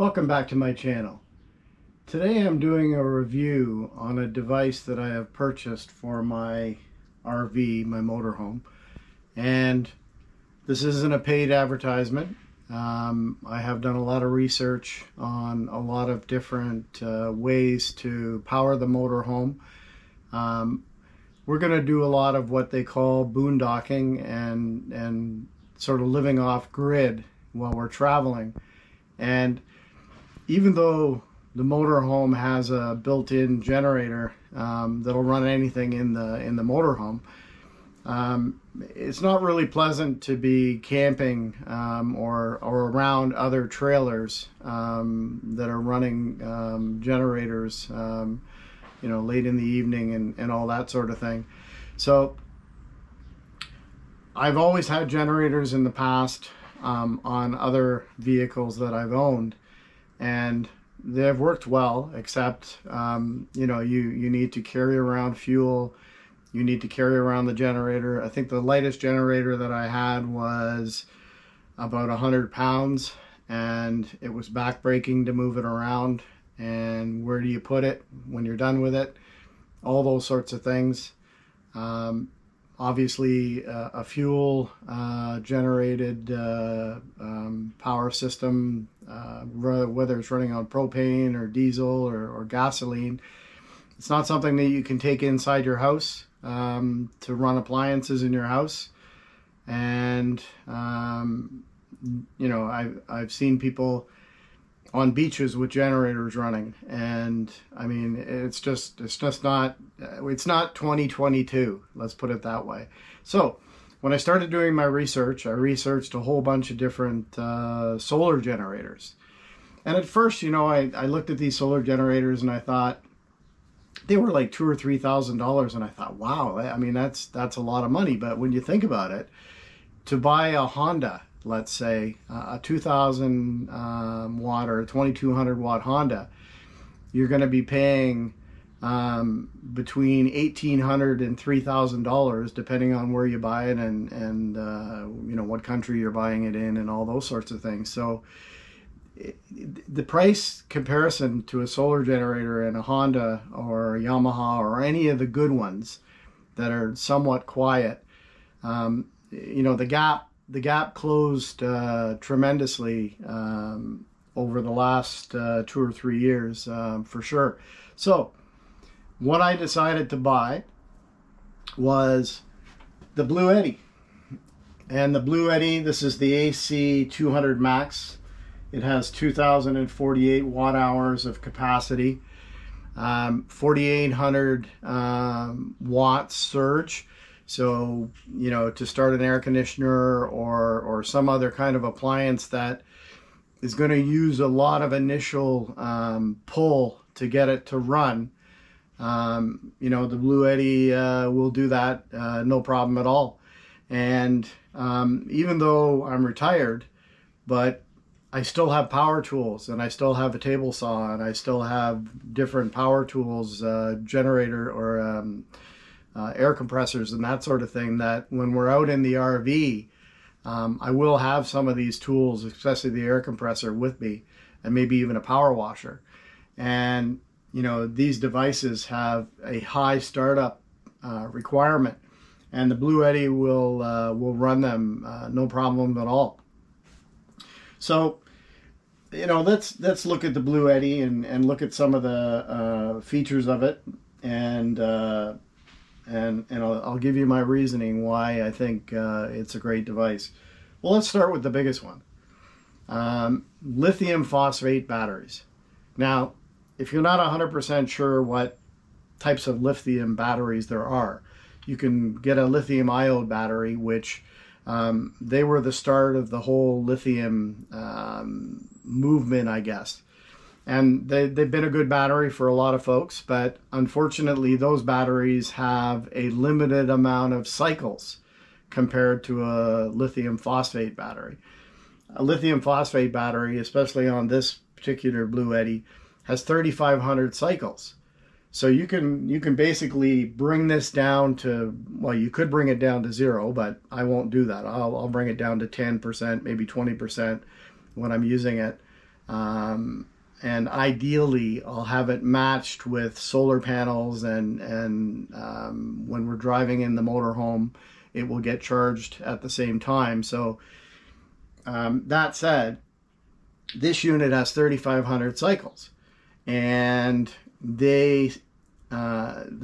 Welcome back to my channel. Today I'm doing a review on a device that I have purchased for my RV, my motorhome. And this isn't a paid advertisement. I have done a lot of research on a lot of different ways to power the motorhome. We're going to do a lot of what they call boondocking and sort of living off grid while we're traveling. And even though the motorhome has a built-in generator that'll run anything in the motorhome, it's not really pleasant to be camping or around other trailers that are running generators, late in the evening and all that sort of thing. So I've always had generators in the past on other vehicles that I've owned, and they've worked well, except you need to carry around fuel, you need to carry around the generator. I think the lightest generator that I had was about 100 pounds, and it was backbreaking to move it around. And where do you put it when you're done with it? All those sorts of things. Obviously, a fuel generated power system, whether it's running on propane or diesel or gasoline, it's not something that you can take inside your house to run appliances in your house. And I've seen people on beaches with generators running, and I mean, it's not 2022, let's put it that way. So when I started doing my research, I researched a whole bunch of different solar generators. And at first, I looked at these solar generators and I thought they were like $2,000 or $3,000, and I thought, wow, I mean, that's a lot of money. But when you think about it, to buy a Honda, let's say a 2,000 watt or a 2,200 watt Honda, you're going to be paying between $1,800 and $3,000 depending on where you buy it and what country you're buying it in and all those sorts of things. So the price comparison to a solar generator in a Honda or a Yamaha or any of the good ones that are somewhat quiet, the gap closed tremendously over the last 2 or 3 years, for sure. So what I decided to buy was the Bluetti. And the Bluetti, this is the AC200MAX. It has 2,048 watt hours of capacity, 4,800 watts surge. So, to start an air conditioner or some other kind of appliance that is going to use a lot of initial pull to get it to run, the Bluetti will do that no problem at all. And even though I'm retired, but I still have power tools, and I still have a table saw, and I still have different power tools, generator or air compressors and that sort of thing, that when we're out in the RV, I will have some of these tools, especially the air compressor, with me, and maybe even a power washer. And these devices have a high startup requirement, and the Bluetti will run them no problem at all. So let's look at the Bluetti and look at some of the features of it, and I'll give you my reasoning why I think it's a great device. Well, let's start with the biggest one. Lithium phosphate batteries. Now, if you're not 100% sure what types of lithium batteries there are, you can get a lithium iode battery, which they were the start of the whole lithium movement, I guess. And they've been a good battery for a lot of folks, but unfortunately those batteries have a limited amount of cycles compared to a lithium phosphate battery. A lithium phosphate battery, especially on this particular Bluetti, has 3,500 cycles. So you can basically bring this down to, well, you could bring it down to 0, but I won't do that. I'll bring it down to 10%, maybe 20% when I'm using it. And ideally I'll have it matched with solar panels, and when we're driving in the motorhome, it will get charged at the same time. So that said, this unit has 3,500 cycles, and the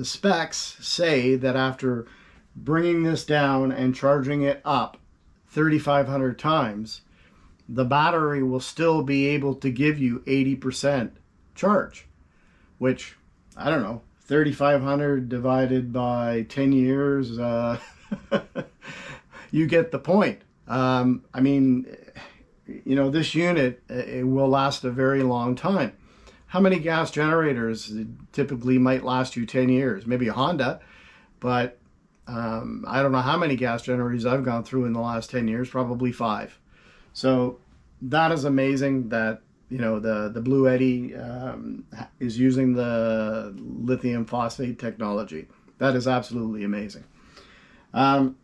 specs say that after bringing this down and charging it up 3,500 times, the battery will still be able to give you 80% charge, which, I don't know, 3,500 divided by 10 years, you get the point. I mean, you know, this unit, it will last a very long time. How many gas generators typically might last you 10 years? Maybe a Honda, but I don't know how many gas generators I've gone through in the last 10 years, probably 5. So that is amazing that, you know, the Bluetti is using the lithium phosphate technology. That is absolutely amazing. The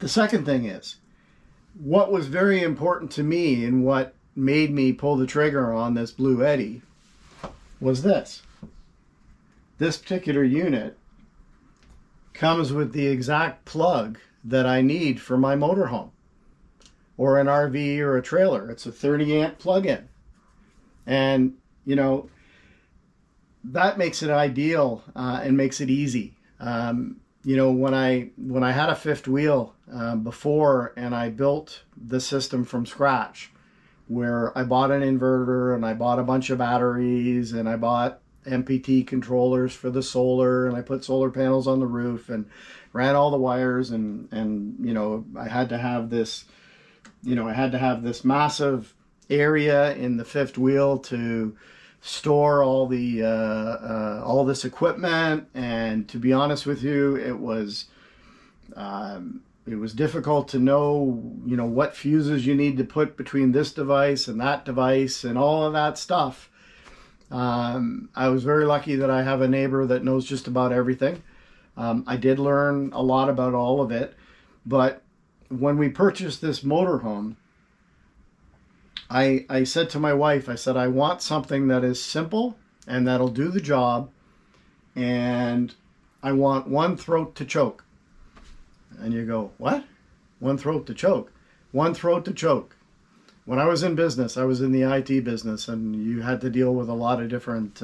second thing is, what was very important to me and what made me pull the trigger on this Bluetti was this. This particular unit comes with the exact plug that I need for my motorhome or an RV or a trailer. It's a 30 amp plug-in. And, you know, that makes it ideal and makes it easy. You know, when I had a fifth wheel before, and I built the system from scratch, where I bought an inverter and I bought a bunch of batteries and I bought MPT controllers for the solar, and I put solar panels on the roof and ran all the wires, and you know, I had to have this, you know, I had to have this massive area in the fifth wheel to store all the all this equipment. And to be honest with you, it was difficult to know, you know, what fuses you need to put between this device and that device and all of that stuff. I was very lucky that I have a neighbor that knows just about everything. I did learn a lot about all of it, but when we purchased this motorhome, I said to my wife, I said, I want something that is simple and that'll do the job, and I want one throat to choke. And you go, what? One throat to choke? One throat to choke. When I was in business, I was in the IT business, and you had to deal with a lot of different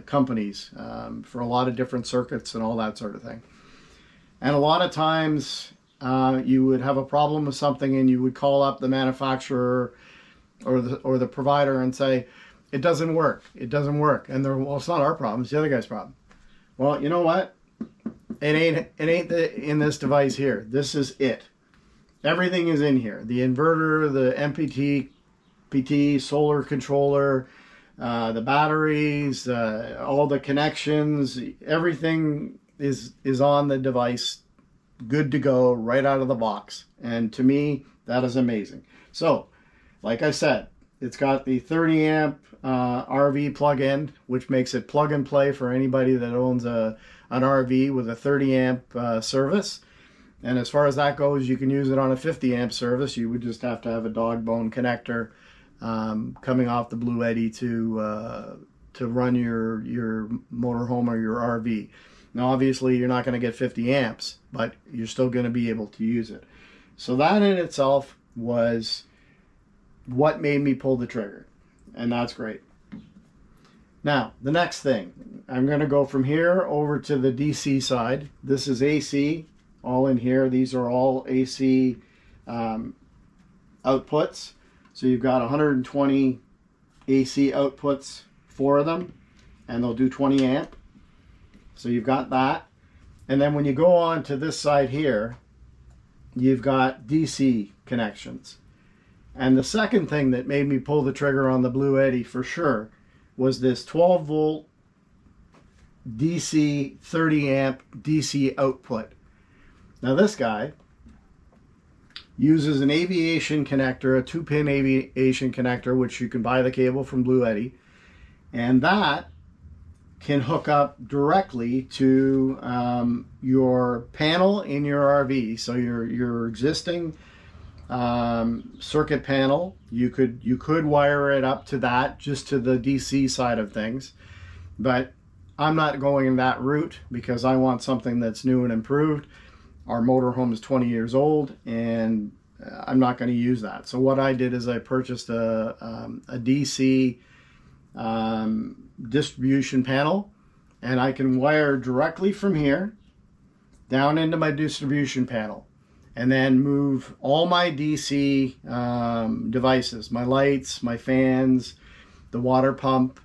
companies for a lot of different circuits and all that sort of thing. And a lot of times you would have a problem with something and you would call up the manufacturer or the provider and say, it doesn't work, it doesn't work. And they're, well, it's not our problem, it's the other guy's problem. Well, you know what? It ain't in this device here. This is it. Everything is in here. The inverter, the MPT, PT, solar controller, the batteries, all the connections, everything is on the device, good to go right out of the box. And to me, that is amazing. So, like I said, it's got the 30 amp RV plug-in, which makes it plug and play for anybody that owns an RV with a 30 amp service. And as far as that goes, you can use it on a 50 amp service. You would just have to have a dog bone connector coming off the Bluetti to run your motorhome or your RV. Now, obviously, you're not going to get 50 amps, but you're still going to be able to use it. So that in itself was what made me pull the trigger, and that's great. Now, the next thing, I'm going to go from here over to the DC side. This is AC, all in here. These are all AC outputs. So you've got 120 AC outputs, 4 of them, and they'll do 20 amp. So you've got that. And then when you go on to this side here, you've got DC connections. And the second thing that made me pull the trigger on the Bluetti for sure was this 12 volt DC 30 amp DC output. Now this guy uses an aviation connector, a 2-pin aviation connector, which you can buy the cable from Bluetti, and that can hook up directly to your panel in your RV. So your existing circuit panel. You could wire it up to that, just to the DC side of things, but I'm not going in that route because I want something that's new and improved. Our motorhome is 20 years old, and I'm not going to use that. So what I did is I purchased a DC distribution panel, and I can wire directly from here down into my distribution panel, and then move all my DC devices, my lights, my fans, the water pump,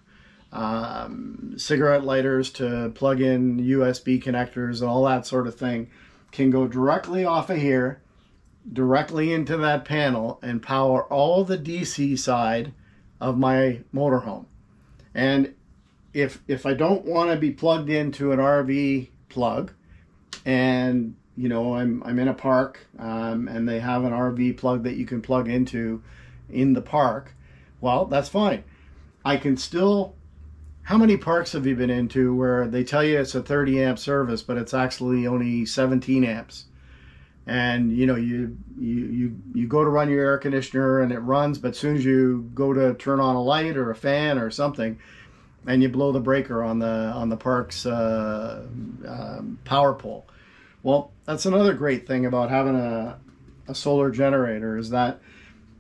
cigarette lighters to plug in USB connectors and all that sort of thing, can go directly off of here, directly into that panel, and power all the DC side of my motorhome. And if I don't want to be plugged into an RV plug, and you know, I'm in a park, and they have an RV plug that you can plug into in the park, well, that's fine. I can still, how many parks have you been into where they tell you it's a 30 amp service, but it's actually only 17 amps? And you know, you go to run your air conditioner and it runs, but as soon as you go to turn on a light or a fan or something, and you blow the breaker on the park's power pole. Well, that's another great thing about having a solar generator, is that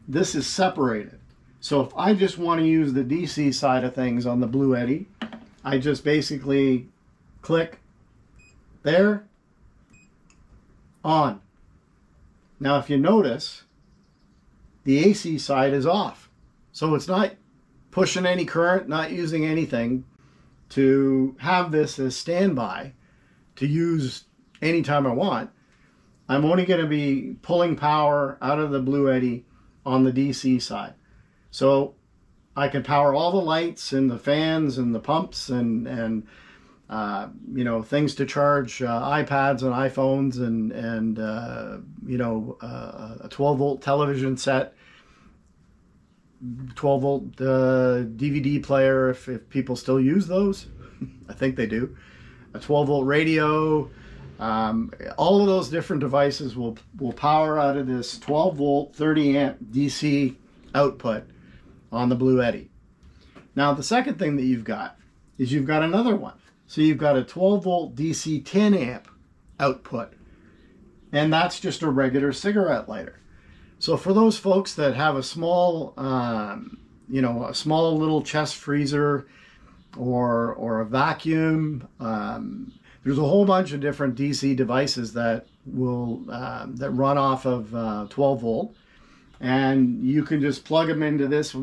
this is separated. So if I just want to use the DC side of things on the Bluetti, I just basically click there, on. Now if you notice, the AC side is off. So it's not pushing any current, not using anything to have this as standby to use anytime I want. I'm only going to be pulling power out of the Bluetti on the DC side. So I can power all the lights and the fans and the pumps and you know, things to charge iPads and iPhones and you know, a 12 volt television set, 12 volt DVD player if people still use those. I think they do. A 12 volt radio. All of those different devices will power out of this 12 volt 30 amp DC output on the Bluetti. Now the second thing that you've got is you've got another one. So you've got a 12 volt DC 10 amp output, and that's just a regular cigarette lighter. So for those folks that have a small, you know, a small little chest freezer or a vacuum, there's a whole bunch of different DC devices that will that run off of 12 volt, and you can just plug them into this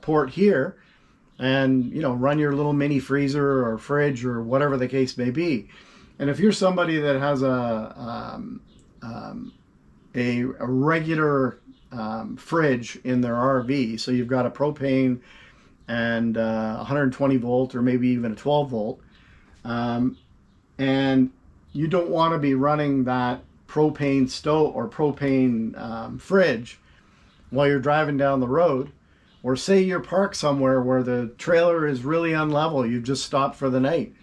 port here, and you know, run your little mini freezer or fridge or whatever the case may be. And if you're somebody that has a regular fridge in their RV, so you've got a propane and 120 volt or maybe even a 12 volt, and you don't want to be running that propane stove or propane fridge while you're driving down the road, or say you're parked somewhere where the trailer is really unlevel, you've just stopped for the night.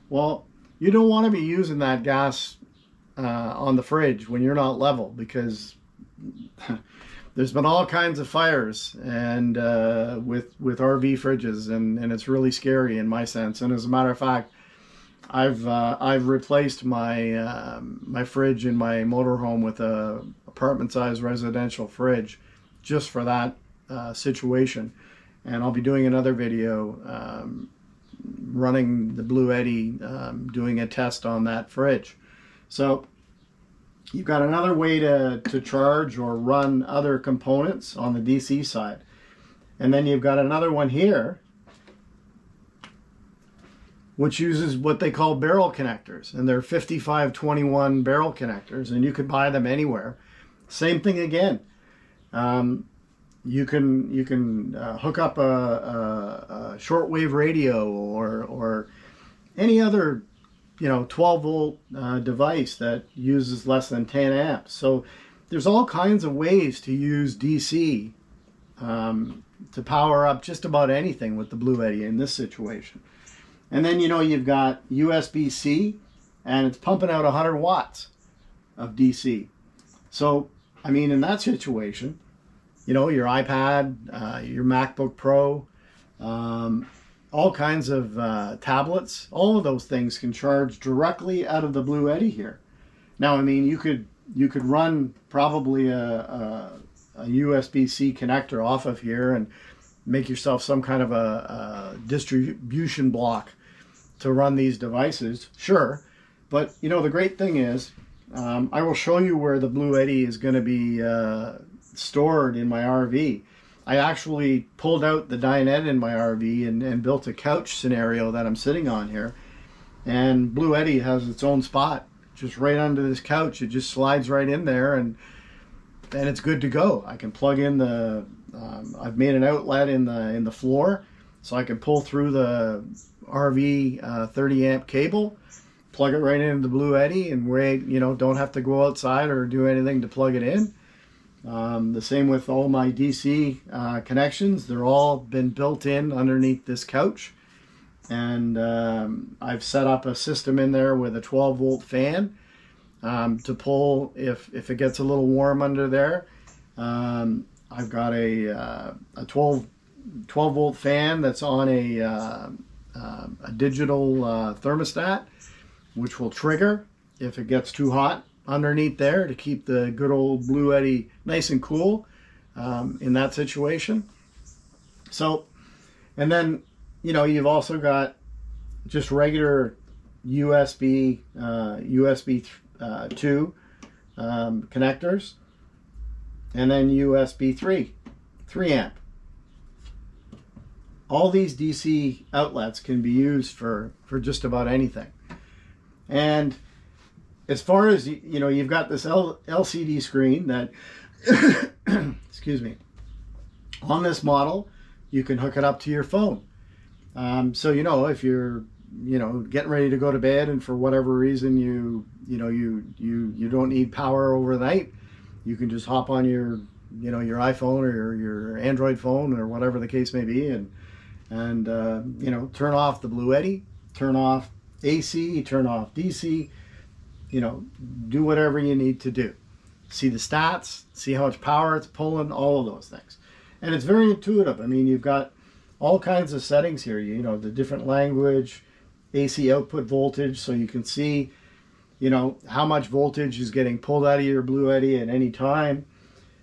Well, you don't want to be using that gas on the fridge when you're not level, because there's been all kinds of fires and with RV fridges, and it's really scary in my sense. And as a matter of fact, I've replaced my my fridge in my motorhome with a apartment-sized residential fridge just for that situation. And I'll be doing another video running the Bluetti, doing a test on that fridge. So you've got another way to charge or run other components on the DC side. And then you've got another one here, which uses what they call barrel connectors. And they're 5521 barrel connectors, and you can buy them anywhere. Same thing again. You can hook up a shortwave radio or any other, you know, 12 volt device that uses less than 10 amps. So there's all kinds of ways to use DC to power up just about anything with the Bluetti in this situation. And then, you know, you've got USB-C, and it's pumping out 100 watts of DC. So I mean, in that situation, you know, your iPad, your MacBook Pro, all kinds of tablets, all of those things can charge directly out of the Bluetti here. Now, I mean, you could run probably a USB-C connector off of here and make yourself some kind of a distribution block to run these devices, sure. But, you know, the great thing is, I will show you where the Bluetti is going to be stored in my RV. I actually pulled out the dinette in my RV and built a couch scenario that I'm sitting on here. And Bluetti has its own spot, just right under this couch. It just slides right in there, and it's good to go. I can plug in the, I've made an outlet in the floor, so I can pull through the RV 30 amp cable, plug it right into the Bluetti, and wait, you know, don't have to go outside or do anything to plug it in. The same with all my DC connections. They're all been built in underneath this couch. And I've set up a system in there with a 12 volt fan to pull if it gets a little warm under there. I've got a 12 volt fan that's on a digital thermostat, which will trigger if it gets too hot underneath there to keep the good old Bluetti nice and cool in that situation. So, and then, you know, you've also got just regular USB 2 connectors, and then USB 3 amp. All these DC outlets can be used for just about anything. And as far as, you know, you've got this LCD screen that, excuse me, on this model, you can hook it up to your phone. So, you know, if you're, you know, getting ready to go to bed and for whatever reason you don't need power overnight, you can just hop on your, you know, your iPhone or your Android phone or whatever the case may be, and you know, turn off the Bluetti, turn off AC, turn off DC, you know, do whatever you need to do. See the stats, see how much power it's pulling, all of those things. And it's very intuitive. I mean, you've got all kinds of settings here, you know, the different language, AC output voltage, so you can see, you know, how much voltage is getting pulled out of your Bluetti at any time.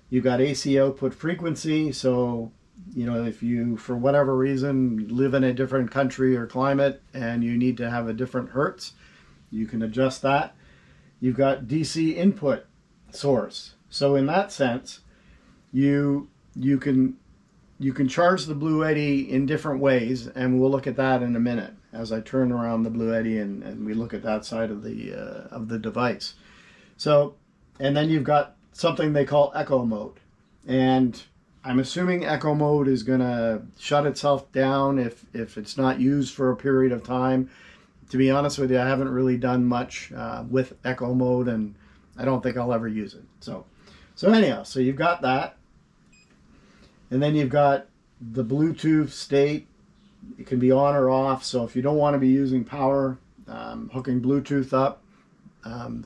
You've got AC output frequency, so, you know, if you, for whatever reason, live in a different country or climate and you need to have a different hertz, you can adjust that. You've got DC input source. So in that sense, you can charge the Bluetti in different ways, and we'll look at that in a minute as I turn around the Bluetti and we look at that side of the device. So, and then you've got something they call echo mode, and I'm assuming echo mode is going to shut itself down if it's not used for a period of time. To be honest with you, I haven't really done much with echo mode, and I don't think I'll ever use it. So anyhow, so you've got that. And then you've got the Bluetooth state. It can be on or off. So if you don't want to be using power, hooking Bluetooth up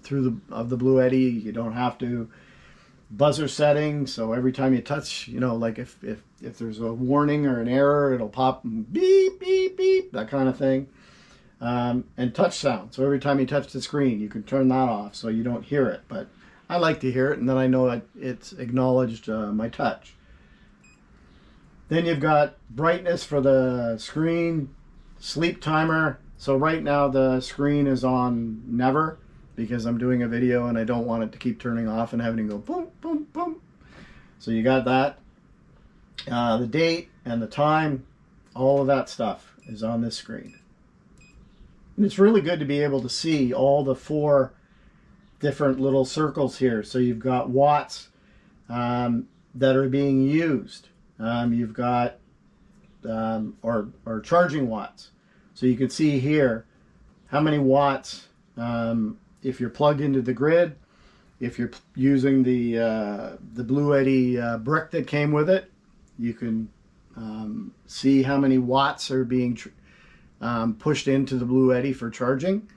through the Bluetti, you don't have to. Buzzer setting, so every time you touch, you know, like if there's a warning or an error, it'll pop beep, beep, beep, that kind of thing. And touch sound, so every time you touch the screen, you can turn that off so you don't hear it. But I like to hear it, and then I know that it's acknowledged my touch. Then you've got brightness for the screen, sleep timer. So right now the screen is on never because I'm doing a video and I don't want it to keep turning off and having to go boom, boom, boom. So you got that. The date and the time, all of that stuff is on this screen. And it's really good to be able to see all the 4 different little circles here. So you've got watts that are being used. You've got or charging watts. So you can see here how many watts if you're plugged into the grid, if you're using the Bluetti brick that came with it, you can see how many watts are being pushed into the Bluetti for charging.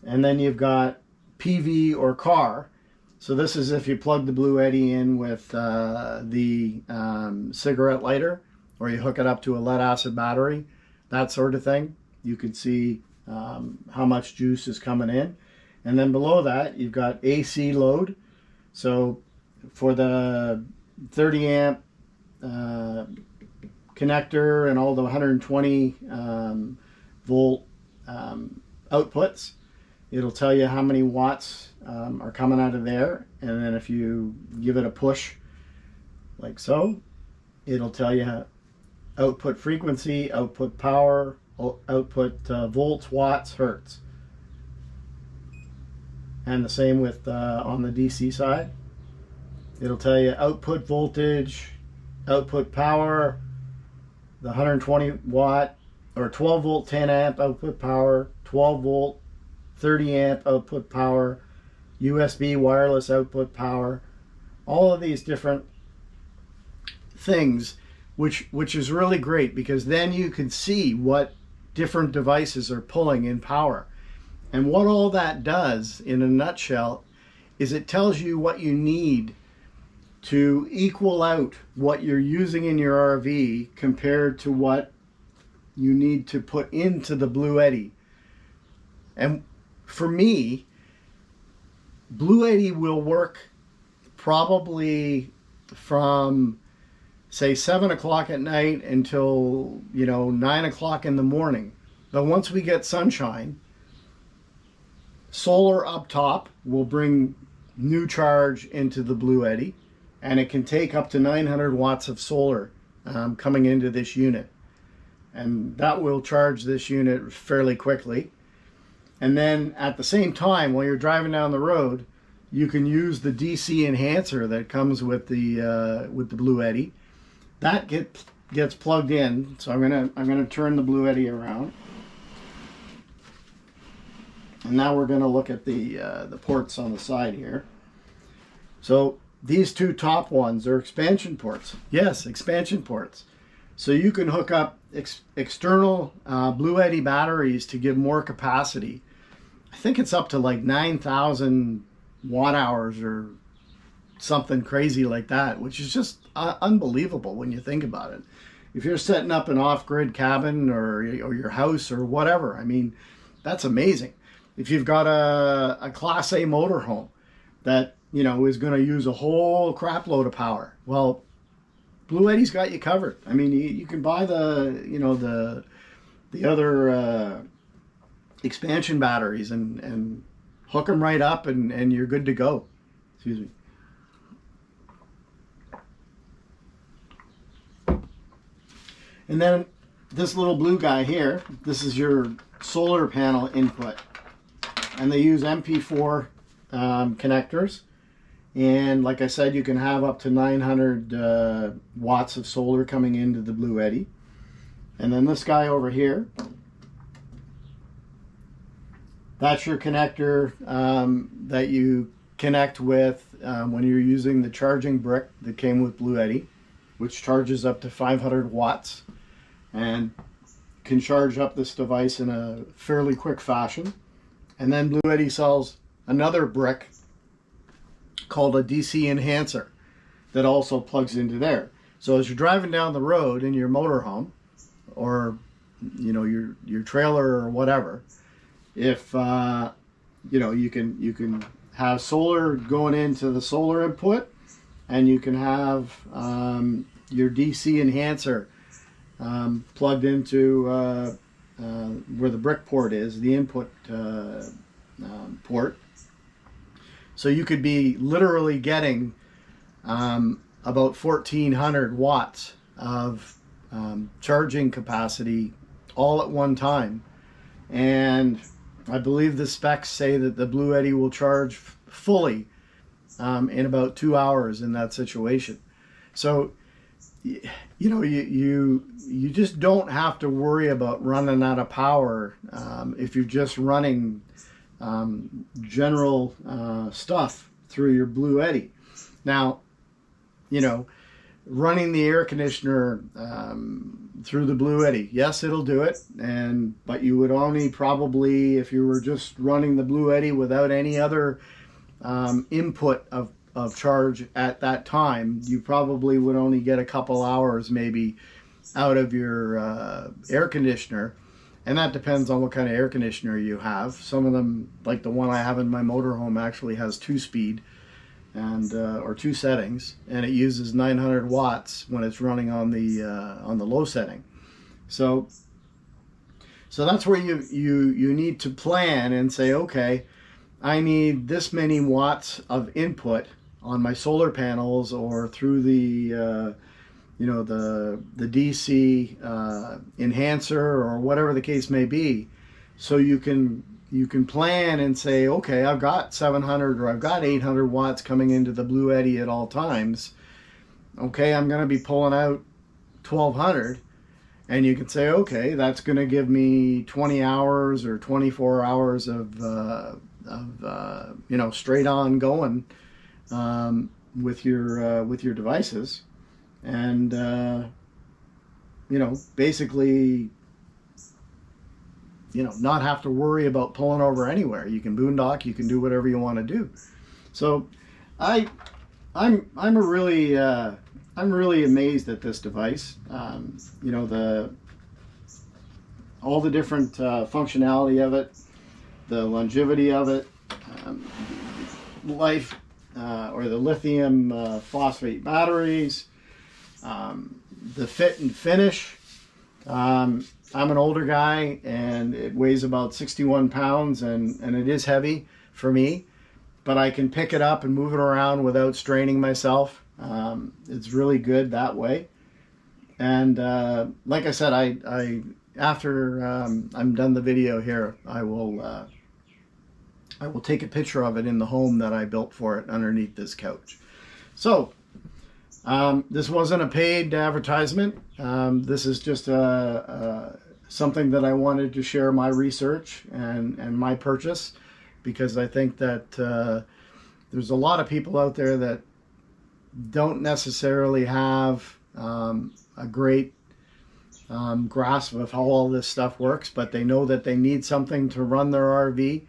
And then you've got PV or car. So this is if you plug the Bluetti in with the cigarette lighter, or you hook it up to a lead acid battery, that sort of thing. You can see how much juice is coming in. And then below that, you've got AC load. So for the 30 amp connector and all the 120 volt outputs, it'll tell you how many watts are coming out of there. And then if you give it a push like so, it'll tell you output frequency, output power, output volts, watts, hertz. And the same with on the DC side. It'll tell you output voltage, output power, the 120 watt or 12 volt 10 amp output power, 12 volt 30 amp output power, USB wireless output power, all of these different things, which is really great, because then you can see what different devices are pulling in power. And what all that does in a nutshell is it tells you what you need to equal out what you're using in your RV compared to what you need to put into the Bluetti. And for me, Bluetti will work probably from, say, 7 o'clock at night until 9 o'clock in the morning. But once we get sunshine, solar up top will bring new charge into the Bluetti, and it can take up to 900 watts of solar coming into this unit, and that will charge this unit fairly quickly. And then at the same time, while you're driving down the road, you can use the DC enhancer that comes with the Bluetti. That gets plugged in. So I'm gonna turn the Bluetti around, and now we're gonna look at the ports on the side here. So these two top ones are expansion ports. Yes, expansion ports. So you can hook up external Bluetti batteries to give more capacity. I think it's up to like 9,000 watt hours or something crazy like that, which is just unbelievable when you think about it. If you're setting up an off-grid cabin or your house or whatever, I mean, that's amazing. If you've got a Class A motorhome that is going to use a whole crap load of power, well, Bluetti's got you covered. I mean, you can buy the other expansion batteries and hook them right up, and you're good to go. Excuse me. And then this little blue guy here, this is your solar panel input, and they use MP4 connectors. And like I said, you can have up to 900 watts of solar coming into the Bluetti. And then this guy over here, that's your connector that you connect with when you're using the charging brick that came with Bluetti, which charges up to 500 watts and can charge up this device in a fairly quick fashion. And then Bluetti sells another brick called a DC enhancer that also plugs into there. So as you're driving down the road in your motorhome or your trailer or whatever, if you can have solar going into the solar input, and you can have your DC enhancer plugged into where the brick port is, the input port. So you could be literally getting about 1,400 watts of charging capacity all at one time. And I believe the specs say that the Bluetti will charge fully in about 2 hours in that situation. So you just don't have to worry about running out of power if you're just running general stuff through your Bluetti. Now, running the air conditioner through the Bluetti, yes, it'll do it, but you would only probably, if you were just running the Bluetti without any other input of charge at that time, you probably would only get a couple hours maybe out of your air conditioner. And that depends on what kind of air conditioner you have. Some of them, like the one I have in my motorhome, actually has 2-speed and or 2 settings, and it uses 900 watts when it's running on the low setting. So that's where you need to plan and say, okay, I need this many watts of input on my solar panels or through the the DC enhancer or whatever the case may be. So you can plan and say, okay, I've got 700 or I've got 800 watts coming into the Bluetti at all times. Okay, I'm going to be pulling out 1200, and you can say, okay, that's going to give me 20 hours or 24 hours of straight on going with your devices, and basically not have to worry about pulling over anywhere. You can boondock, you can do whatever you want to do. So I'm really amazed at this device. All the different functionality of it, the longevity of it, life, or the lithium phosphate batteries, the fit and finish. I'm an older guy, and it weighs about 61 pounds, and it is heavy for me, but I can pick it up and move it around without straining myself. It's really good that way. And like I said, after I'm done the video here, I will take a picture of it in the home that I built for it underneath this couch. So this wasn't a paid advertisement. This is just something that I wanted to share my research and my purchase, because I think that there's a lot of people out there that don't necessarily have a great grasp of how all this stuff works, but they know that they need something to run their RV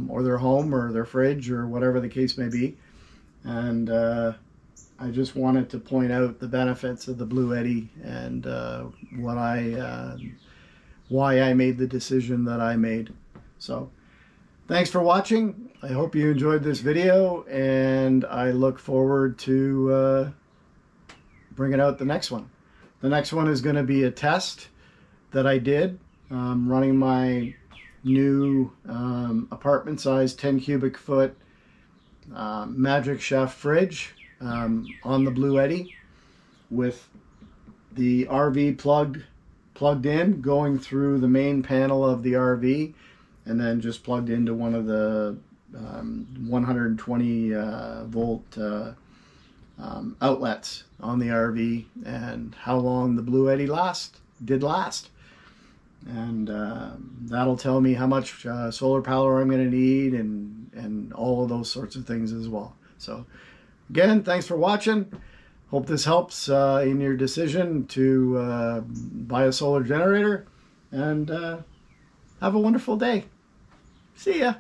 or their home or their fridge or whatever the case may be. And I just wanted to point out the benefits of the Bluetti and why I made the decision that I made. So thanks for watching. I hope you enjoyed this video, and I look forward to bringing out the next one. The next one is going to be a test that I did running my new apartment size 10 cubic foot Magic Chef fridge on the Bluetti, with the RV plugged in, going through the main panel of the RV, and then just plugged into one of the 120 volt outlets on the RV, and how long the Bluetti did last. And that'll tell me how much solar power I'm going to need, and all of those sorts of things as well. So again, thanks for watching. Hope this helps in your decision to buy a solar generator, and have a wonderful day. See ya.